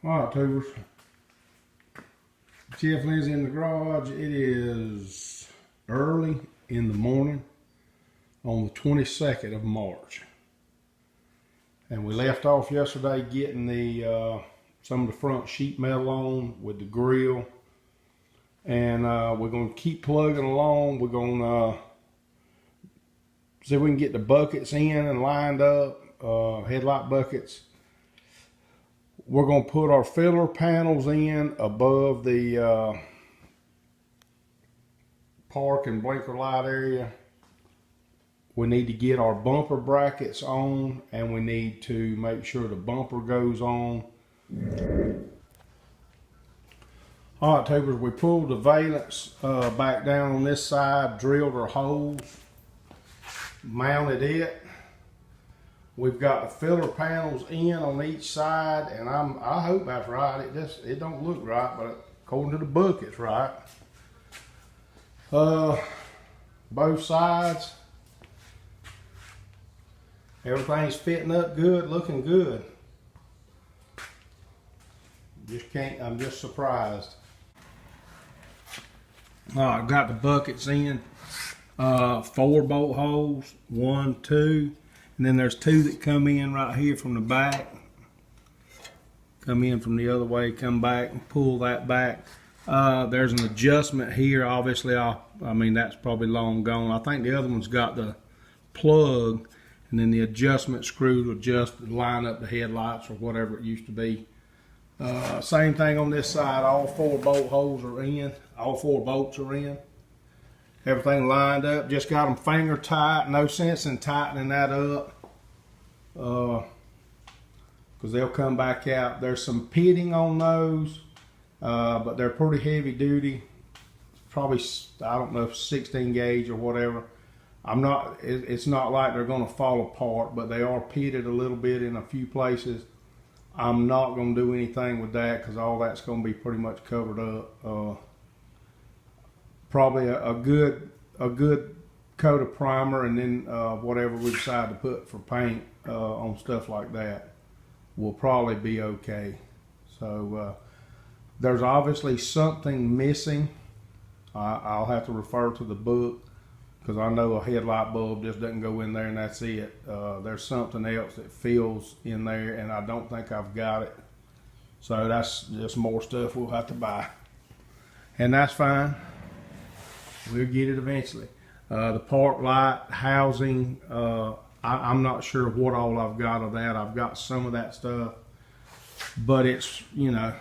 Alright, tubers. Jeff Lindsay in the garage. It is early in the morning on the 22nd of March. And we left off yesterday getting the some of the front sheet metal on with the grill. And we're going to keep plugging along. We're going to see if we can get the buckets in and lined up, headlight buckets. We're going to put our filler panels in above the park and blinker light area. We need to get our bumper brackets on, and we need to make sure the bumper goes on. All right, tubers, we pulled the valence back down on this side, drilled our holes, mounted it. We've got the filler panels in on each side, and I hope that's right. It don't look right, but according to the book, it's right. Both sides, everything's fitting up good, looking good. I'm just surprised. I've got the buckets in, 4 bolt holes, 1, 2. And then there's 2 that come in right here from the back. Come in from the other way, come back and pull that back. There's an adjustment here. Obviously, I mean, that's probably long gone. I think the other one's got the plug, and then the adjustment screw to adjust and line up the headlights or whatever it used to be. Same thing on this side. All 4 bolt holes are in. All 4 bolts are in. Everything lined up, just got them finger tight. No sense in tightening that up because they'll come back out. There's some pitting on those, but they're pretty heavy duty. Probably, I don't know, 16 gauge or whatever. It's not like they're going to fall apart, but they are pitted a little bit in a few places. I'm not going to do anything with that because all that's going to be pretty much covered up. Probably a good coat of primer, and then whatever we decide to put for paint on stuff like that will probably be okay. So there's obviously something missing. I'll have to refer to the book because I know a headlight bulb just doesn't go in there and that's it. There's something else that fills in there, and I don't think I've got it. So that's just more stuff we'll have to buy, and that's fine. We'll get it eventually. The park light housing, I'm not sure what all I've got of that. I've got some of that stuff, but it's, you know,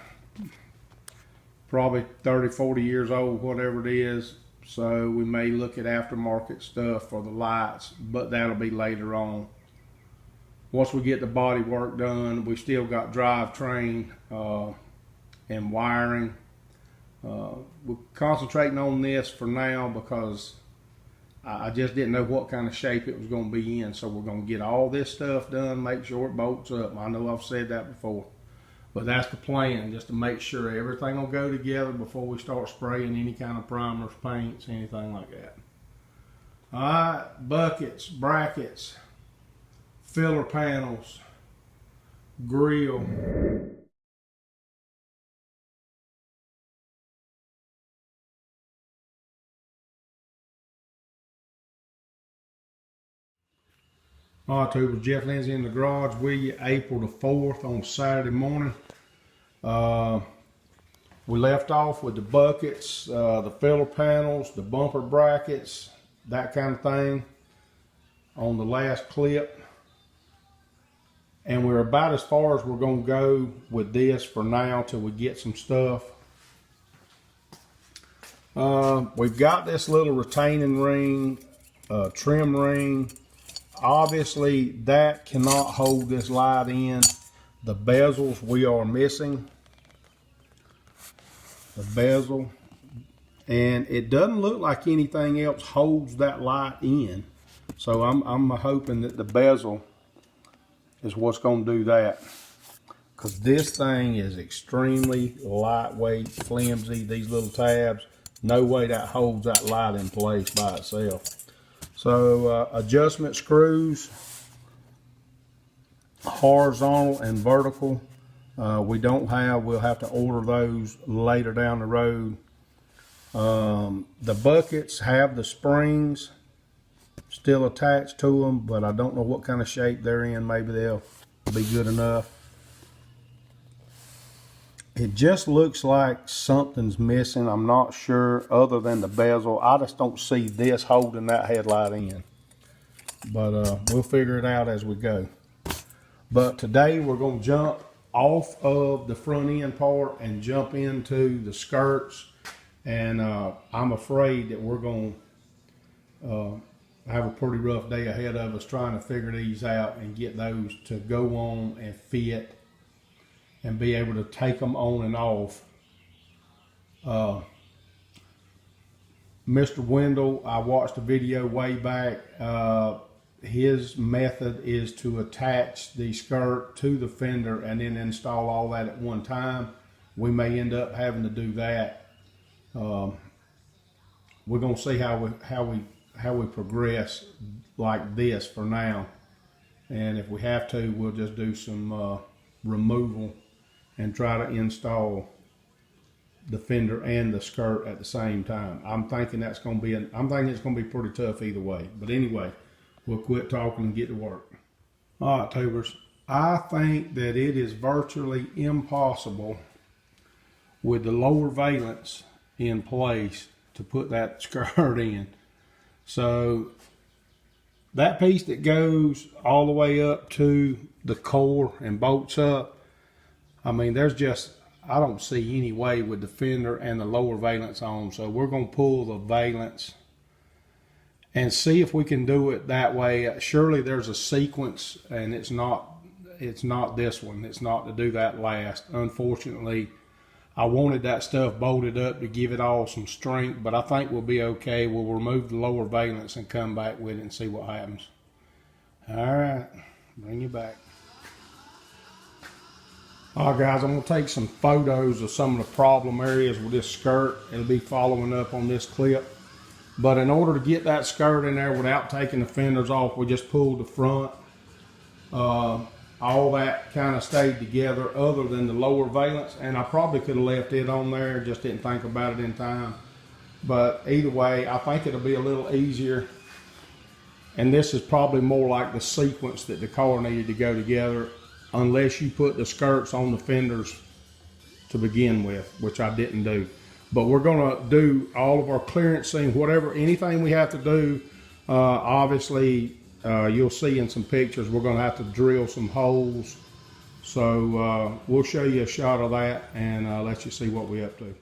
probably 30, 40 years old, whatever it is. So we may look at aftermarket stuff for the lights, but that'll be later on. Once we get the body work done, we still got drivetrain and wiring. We're concentrating on this for now because I just didn't know what kind of shape it was going to be in. So we're going to get all this stuff done, make sure it bolts up. I know I've said that before, but that's the plan, just to make sure everything will go together before we start spraying any kind of primers, paints, anything like that. All right, buckets, brackets, filler panels, grill. All right, tubers, Jeff Lindsay in the garage with you, April the 4th on Saturday morning. We left off with the buckets, the filler panels, the bumper brackets, that kind of thing on the last clip. And we're about as far as we're going to go with this for now till we get some stuff. We've got this little retaining ring, trim ring. Obviously, that cannot hold this light in. The bezels we are missing. The bezel. And it doesn't look like anything else holds that light in. So I'm hoping that the bezel is what's going to do that. Because this thing is extremely lightweight, flimsy. These little tabs, no way that holds that light in place by itself. So adjustment screws, horizontal and vertical. We'll have to order those later down the road. The buckets have the springs still attached to them, but I don't know what kind of shape they're in. Maybe they'll be good enough. It just looks like something's missing. I'm not sure, other than the bezel. I just don't see this holding that headlight in. But we'll figure it out as we go. But today we're going to jump off of the front end part and jump into the skirts. And I'm afraid that we're going to have a pretty rough day ahead of us trying to figure these out and get those to go on and fit and be able to take them on and off. Mr. Wendell, I watched a video way back. His method is to attach the skirt to the fender and then install all that at one time. We may end up having to do that. We're going to see how we progress like this for now. And if we have to, we'll just do some removal and try to install the fender and the skirt at the same time. I'm thinking it's going to be pretty tough either way. But anyway, we'll quit talking and get to work. All right, tubers. I think that it is virtually impossible with the lower valence in place to put that skirt in. So that piece that goes all the way up to the core and bolts up, I mean, I don't see any way with the fender and the lower valence on. So we're going to pull the valence and see if we can do it that way. Surely there's a sequence, and it's not this one. It's not to do that last. Unfortunately, I wanted that stuff bolted up to give it all some strength, but I think we'll be okay. We'll remove the lower valence and come back with it and see what happens. All right, bring you back. All right, guys, I'm going to take some photos of some of the problem areas with this skirt. It'll be following up on this clip. But in order to get that skirt in there without taking the fenders off, we just pulled the front. All that kind of stayed together other than the lower valence. And I probably could have left it on there, just didn't think about it in time. But either way, I think it'll be a little easier. And this is probably more like the sequence that the car needed to go together, unless you put the skirts on the fenders to begin with, which I didn't do. But we're going to do all of our clearance seam, anything we have to do. Obviously, you'll see in some pictures, we're going to have to drill some holes. So we'll show you a shot of that and let you see what we're up to.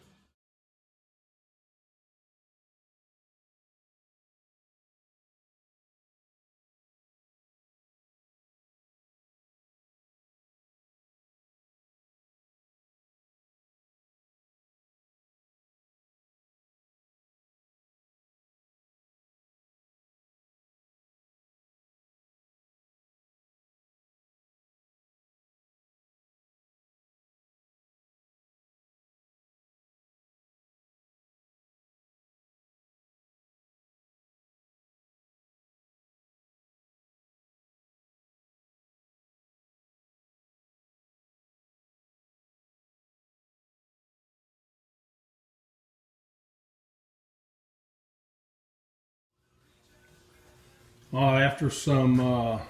After some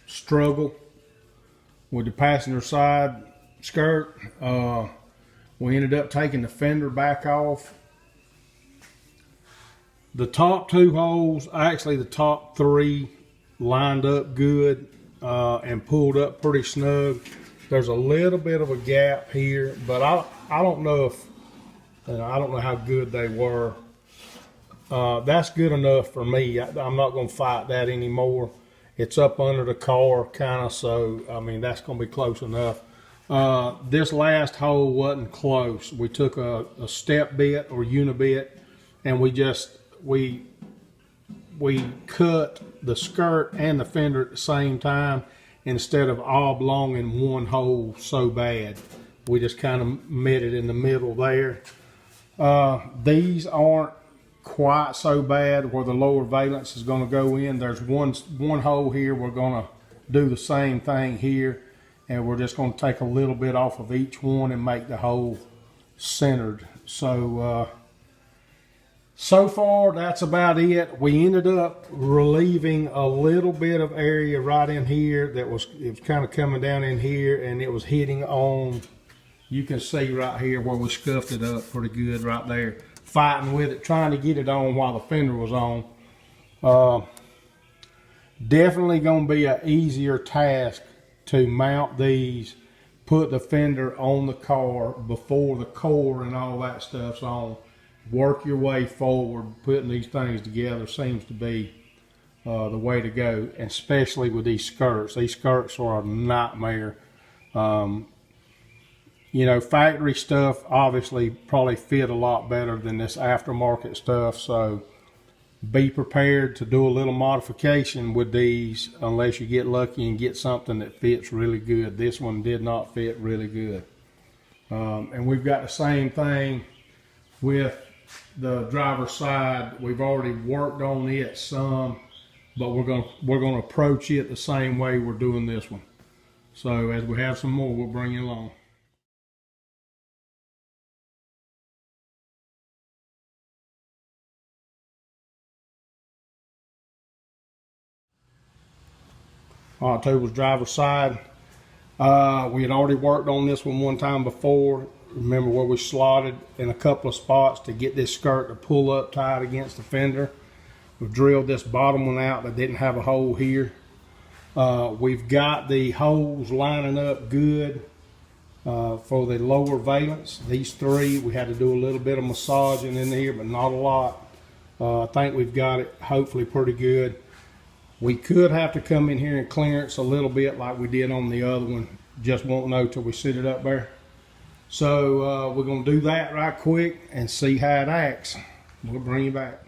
struggle with the passenger side skirt, we ended up taking the fender back off. The top two holes, actually the top three, lined up good and pulled up pretty snug. There's a little bit of a gap here, but I don't know how good they were. That's good enough for me. I'm not going to fight that anymore. It's up under the car kind of, so I mean that's going to be close enough. This last hole wasn't close. We took a step bit or unibit and we cut the skirt and the fender at the same time instead of oblong in one hole so bad. We just kind of met it in the middle there. These aren't quite so bad where the lower valence is going to go in. There's one hole here. We're going to do the same thing here, and we're just going to take a little bit off of each one and make the hole centered. So so far that's about it. We ended up relieving a little bit of area right in here it was kind of coming down in here, and it was hitting on, you can see right here where we scuffed it up pretty good right there, fighting with it, trying to get it on while the fender was on. Definitely going to be an easier task to mount these, put the fender on the car before the core and all that stuff's on. Work your way forward. Putting these things together seems to be the way to go, and especially with these skirts. These skirts are a nightmare. You know, factory stuff obviously probably fit a lot better than this aftermarket stuff, so be prepared to do a little modification with these unless you get lucky and get something that fits really good. This one did not fit really good. And we've got the same thing with the driver's side. We've already worked on it some, but we're gonna approach it the same way we're doing this one. So as we have some more, we'll bring you along. All right, two was driver's side. We had already worked on this one time before. Remember where we slotted in a couple of spots to get this skirt to pull up tight against the fender. We've drilled this bottom one out that didn't have a hole here. We've got the holes lining up good for the lower valence. These three, we had to do a little bit of massaging in here, but not a lot. I think we've got it hopefully pretty good. We could have to come in here and clearance a little bit like we did on the other one. Just won't know till we sit it up there. So we're going to do that right quick and see how it acts. We'll bring you back.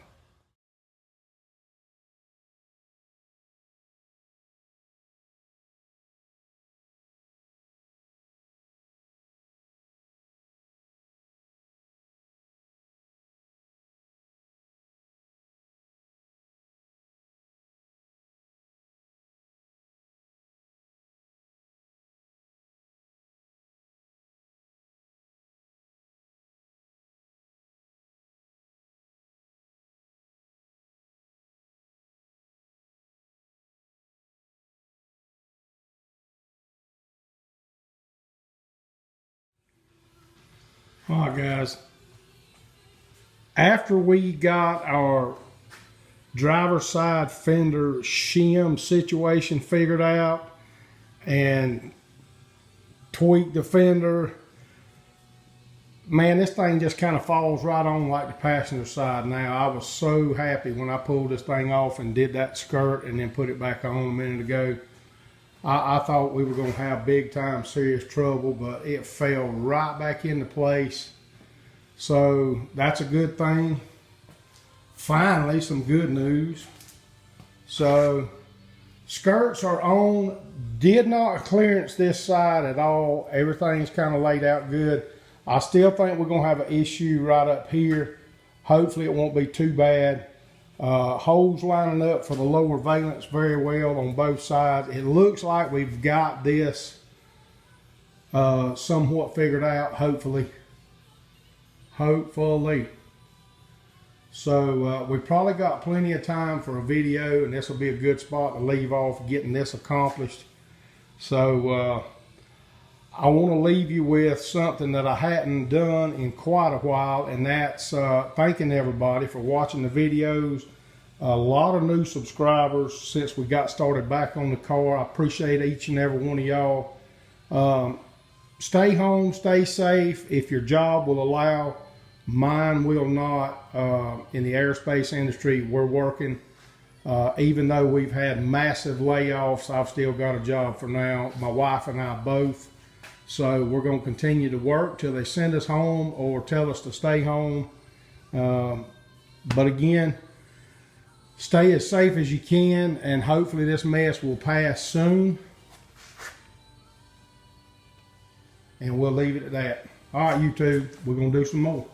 All right, guys. After we got our driver's side fender shim situation figured out and tweaked the fender, man, this thing just kind of falls right on like the passenger side now. I was so happy when I pulled this thing off and did that skirt and then put it back on a minute ago. I thought we were going to have big time serious trouble, but it fell right back into place. So that's a good thing. Finally, some good news. So skirts are on. Did not clearance this side at all. Everything's kind of laid out good. I still think we're going to have an issue right up here. Hopefully it won't be too bad. Holes lining up for the lower valence very well on both sides. It looks like we've got this somewhat figured out, hopefully. So we probably got plenty of time for a video, and this will be a good spot to leave off getting this accomplished. So I want to leave you with something that I hadn't done in quite a while, and that's thanking everybody for watching the videos. A lot of new subscribers since we got started back on the car. I appreciate each and every one of y'all. Stay home, stay safe if your job will allow. Mine will not. In the aerospace industry, we're working. Even though we've had massive layoffs, I've still got a job for now. My wife and I both. So we're going to continue to work till they send us home or tell us to stay home. But again, stay as safe as you can, and hopefully this mess will pass soon. And we'll leave it at that. All right, YouTube, we're going to do some more.